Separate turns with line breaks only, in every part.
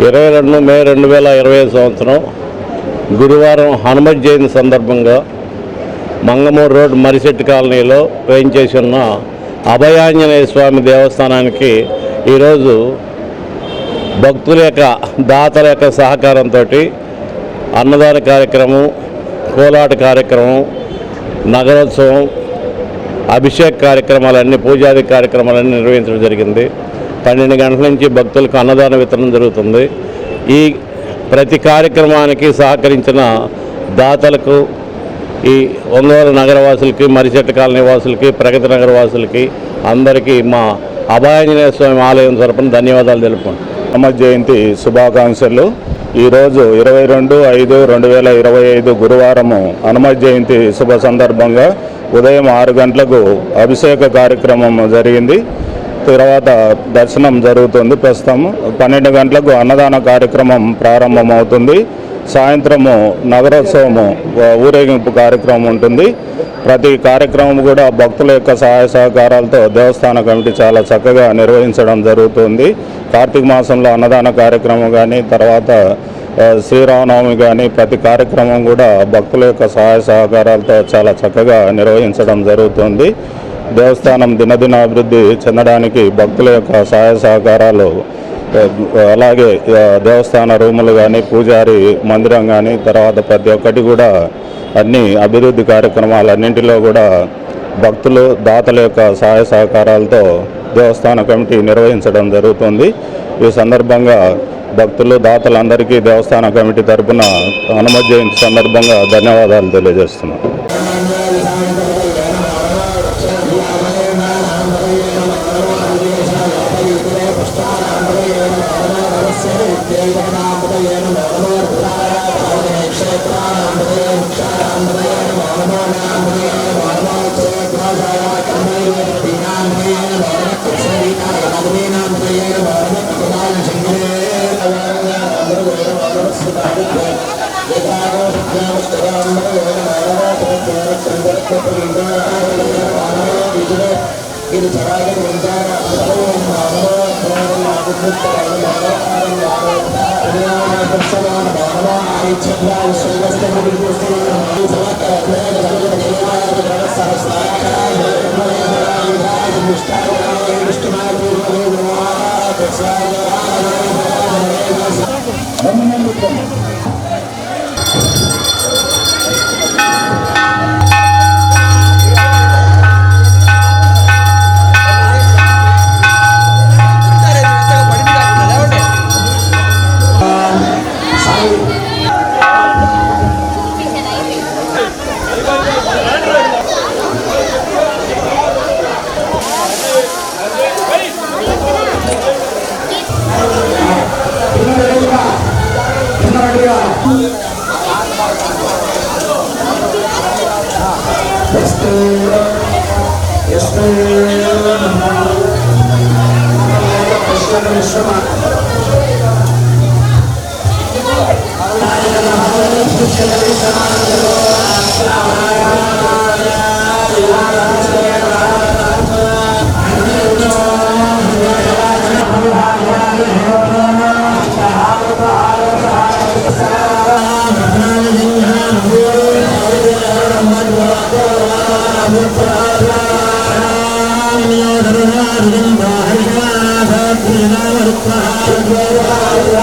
22 మే 2020 సంవత్సరం గురువారం హనుమత్ జయంతి సందర్భంగా మంగమూరు రోడ్ మరిశెట్టి కాలనీలో వేయించేసి ఉన్న అభయాంజనేయ స్వామి దేవస్థానానికి ఈరోజు భక్తుల యొక్క దాతల యొక్క సహకారంతో అన్నదాన కార్యక్రమం, కోలాట కార్యక్రమం, నగరోత్సవం, అభిషేక్ కార్యక్రమాలన్నీ, పూజాది కార్యక్రమాలన్నీ నిర్వహించడం జరిగింది. 12 గంటల నుంచి భక్తులకు అన్నదాన వితరణ జరుగుతుంది. ఈ ప్రతి కార్యక్రమానికి సహకరించిన దాతలకు, ఈ ఒంగోలు నగరవాసులకి, మరిచెట్టు కాలనీ వాసులకి, ప్రగతి నగర వాసులకి అందరికీ మా అభయాంజనేయ స్వామి ఆలయం తరపున ధన్యవాదాలు తెలుపుకుంటాం.
హనుమత్ జయంతి శుభాకాంక్షలు. ఈరోజు 22/5/2025 గురువారము హనుమత్ జయంతి శుభ సందర్భంగా ఉదయం 6 గంటలకు అభిషేక కార్యక్రమం జరిగింది. తర్వాత దర్శనం జరుగుతుంది. ప్రస్తుతం 12 గంటలకు అన్నదాన కార్యక్రమం ప్రారంభమవుతుంది. సాయంత్రము నగరోత్సవము, ఊరేగింపు కార్యక్రమం ఉంటుంది. ప్రతి కార్యక్రమం కూడా భక్తుల యొక్క సహాయ సహకారాలతో దేవస్థాన కమిటీ చాలా చక్కగా నిర్వహించడం జరుగుతుంది. కార్తీక మాసంలో అన్నదాన కార్యక్రమం కానీ, తర్వాత శ్రీరామనవమి కానీ, ప్రతి కార్యక్రమం కూడా భక్తుల యొక్క సహాయ సహకారాలతో చాలా చక్కగా నిర్వహించడం జరుగుతుంది. దేవస్థానం దినదిన అభివృద్ధి చెందడానికి భక్తుల యొక్క సహాయ సహకారాలు, అలాగే దేవస్థాన రూములు కానీ, పూజారి మందిరం కానీ, తర్వాత ప్రతి ఒక్కటి కూడా అన్ని అభివృద్ధి కార్యక్రమాలన్నింటిలో కూడా భక్తులు, దాతల యొక్క సహాయ సహకారాలతో దేవస్థాన కమిటీ నిర్వహించడం జరుగుతుంది. ఈ సందర్భంగా భక్తులు, దాతలందరికీ దేవస్థాన కమిటీ తరపున హనుమత్ జయంతి సందర్భంగా ధన్యవాదాలు తెలియజేస్తున్నాం.
Namaste.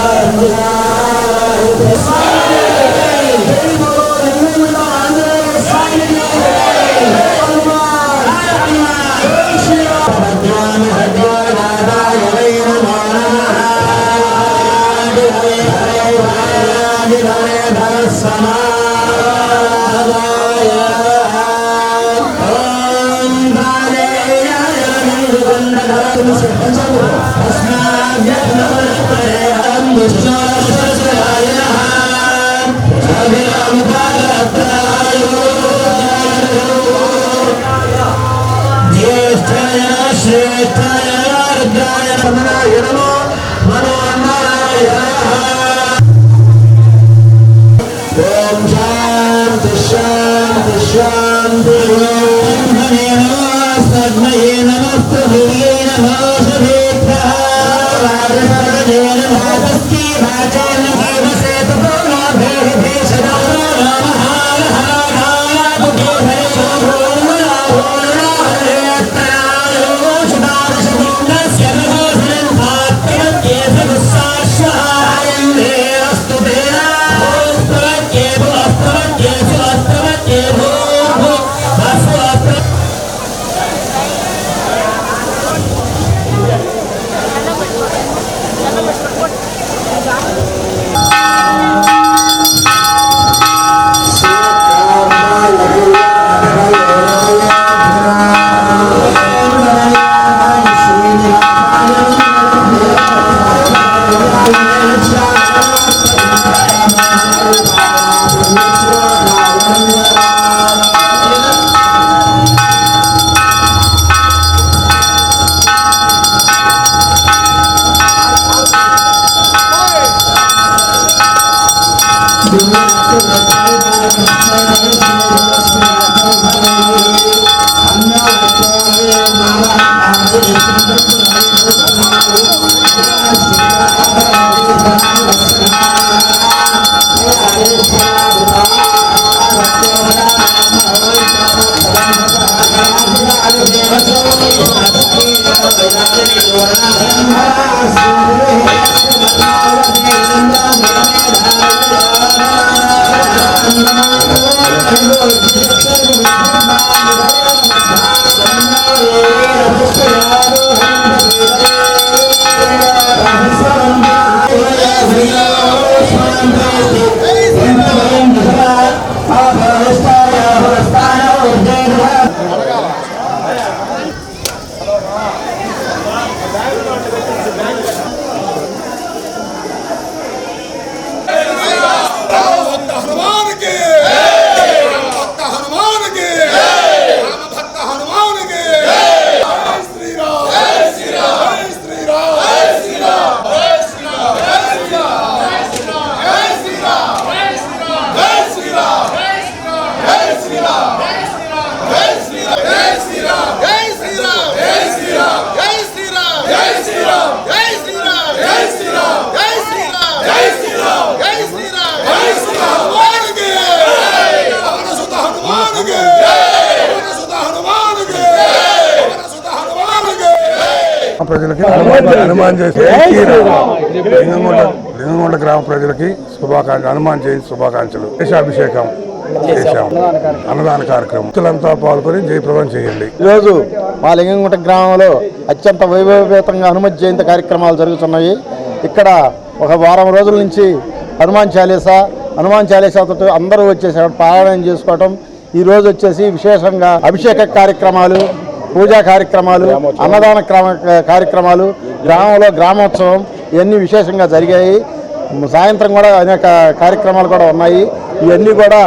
ప్రజలకి హనుమాన్ జయంతి లింగంగొండ గ్రామ ప్రజలకి శుభాకాంక్షలు, హనుమాన్ జయంతి శుభాకాంక్షలు. దేశాభిషేకం చేశాం, అన్నదాన కార్యక్రమం భక్తులంతా పాల్గొని జయప్రదం చేయండి.
ఈరోజు మా లింగంగుంట గ్రామంలో అత్యంత వైభవపేతంగా హనుమత్ జయంతి కార్యక్రమాలు జరుగుతున్నాయి. ఇక్కడ ఒక వారం రోజుల నుంచి హనుమాన్ చాలీసాతో అందరూ వచ్చేసి పారాయణం చేసుకోవటం. ఈరోజు వచ్చేసి విశేషంగా అభిషేక కార్యక్రమాలు, పూజా కార్యక్రమాలు, అన్నదాన కార్యక్రమాలు, గ్రామంలో గ్రామోత్సవం ఇవన్నీ విశేషంగా జరిగాయి. సాయంత్రం కూడా అనేక కార్యక్రమాలు కూడా ఉన్నాయి. ఇవన్నీ కూడా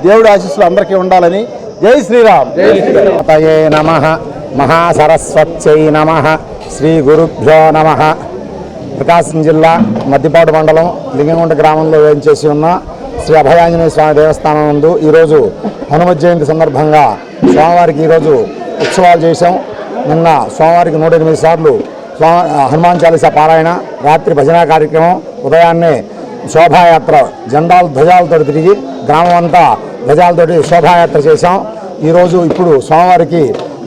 దేవుడి ఆశీస్సులు అందరికీ ఉండాలని. జై శ్రీరామ్.
తయే నమః. మహాసరస్వత్యై నమః. శ్రీ గురుభ్యో నమః. ప్రకాశం జిల్లా మద్దిపాడు మండలం లింగంగుంట గ్రామంలో వేయించేసి ఉన్న శ్రీ అభయాంజనేయ స్వామి దేవస్థానం నందు ఈరోజు హనుమత్ జయంతి సందర్భంగా స్వామివారికి ఈరోజు ఉత్సవాలు చేశాం. నిన్న స్వామివారికి 108 సార్లు హనుమాన్ చాలీసా పారాయణ, రాత్రి భజన కార్యక్రమం, ఉదయాన్నే శోభాయాత్ర ధ్వజాలతో తిరిగి గ్రామం అంతా ధ్వజాలతోటి శోభాయాత్ర చేశాం. ఈరోజు ఇప్పుడు స్వామివారికి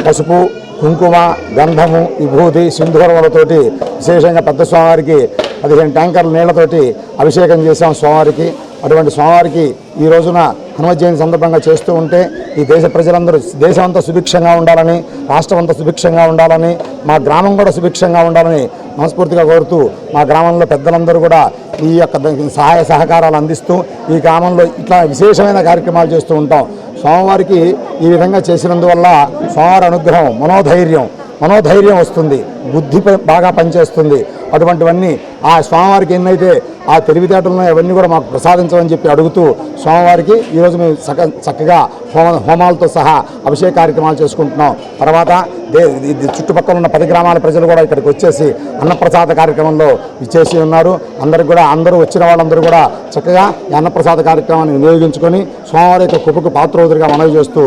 పసుపు, కుంకుమ, గంధము, విభూతి, సింధూరములతోటి విశేషంగా పెద్ద స్వామివారికి 15 ట్యాంకర్ల నీళ్లతోటి అభిషేకం చేశాం స్వామివారికి. అటువంటి స్వామివారికి ఈ రోజున హనుమత్ జయంతి సందర్భంగా చేస్తూ ఉంటే ఈ దేశ ప్రజలందరూ దేశం అంతా సుభిక్షంగా ఉండాలని, రాష్ట్రం అంతా సుభిక్షంగా ఉండాలని, మా గ్రామం కూడా సుభిక్షంగా ఉండాలని మనస్ఫూర్తిగా కోరుతూ మా గ్రామంలో పెద్దలందరూ కూడా ఈ యొక్క సహాయ సహకారాలు అందిస్తూ ఈ గ్రామంలో ఇట్లా విశేషమైన కార్యక్రమాలు చేస్తూ ఉంటాం. స్వామివారికి ఈ విధంగా చేసినందువల్ల స్వామివారి అనుగ్రహం, మనోధైర్యం వస్తుంది, బుద్ధి బాగా పనిచేస్తుంది. అటువంటివన్నీ ఆ స్వామివారికి ఎన్నైతే ఆ తెలివితేటలను అవన్నీ కూడా మాకు ప్రసాదించమని చెప్పి అడుగుతూ స్వామివారికి ఈరోజు మేము చక్కగా హోమాలతో సహా అభిషేక కార్యక్రమాలు చేసుకుంటున్నాం. తర్వాత చుట్టుపక్కల ఉన్న 10 గ్రామాల ప్రజలు కూడా ఇక్కడికి వచ్చేసి అన్నప్రసాద కార్యక్రమంలో ఇచ్చేసి ఉన్నారు. అందరూ వచ్చిన వాళ్ళందరూ కూడా చక్కగా ఈ అన్నప్రసాద కార్యక్రమాన్ని వినియోగించుకొని స్వామివారి యొక్క కృపకు పాత్రోదురుగా మనవి చేస్తూ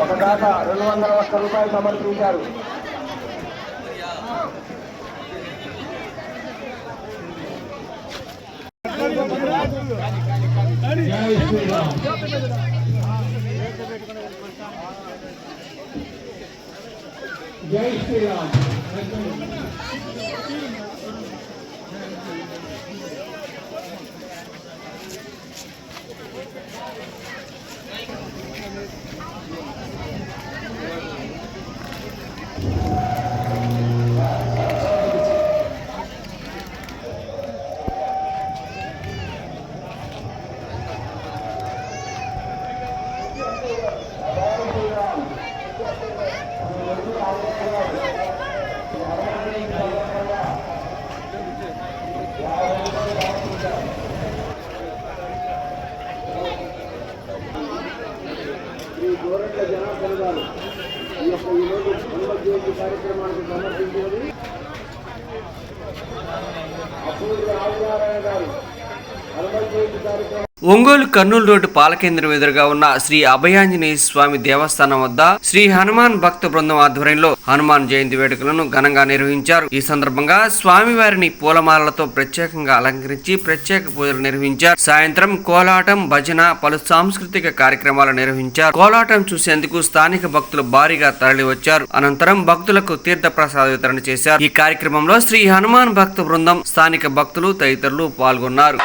ఒక దాత 200 రూపాయలు సమర్పించారు.
ఒంగోలు కర్నూలు రోడ్డు పాలకేంద్రం ఎదురుగా ఉన్న శ్రీ అభయాంజనేయ స్వామి దేవస్థానం వద్ద శ్రీ హనుమాన్ భక్త బృందం ఆధ్వర్యంలో హనుమాన్ జయంతి వేడుకలను ఘనంగా నిర్వహించారు. ఈ సందర్భంగా స్వామివారిని పూలమాలలతో ప్రత్యేకంగా అలంకరించి ప్రత్యేక పూజలు నిర్వహించారు. సాయంత్రం కోలాటం, భజన, పలు సాంస్కృతిక కార్యక్రమాలు నిర్వహించారు. కోలాటం చూసేందుకు స్థానిక భక్తులు భారీగా తరలివచ్చారు. అనంతరం భక్తులకు తీర్థ ప్రసాద వితరణ చేశారు. ఈ కార్యక్రమంలో శ్రీ హనుమాన్ భక్త బృందం, స్థానిక భక్తులు తదితరులు పాల్గొన్నారు.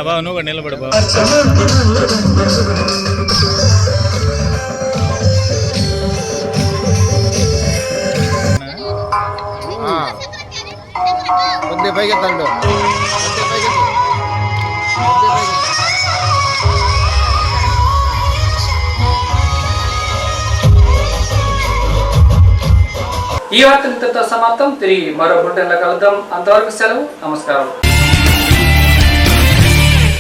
బాబు నువ్వు కూడా నిలబడు బాబు.
కొద్దిగా పైకి ఎత్తండు.
ఈ వార్త ఇంతతో సమాప్తం. తిరిగి మరో బులెటిన్లో కలుద్దాం. అంతవరకు సెలవు. నమస్కారం.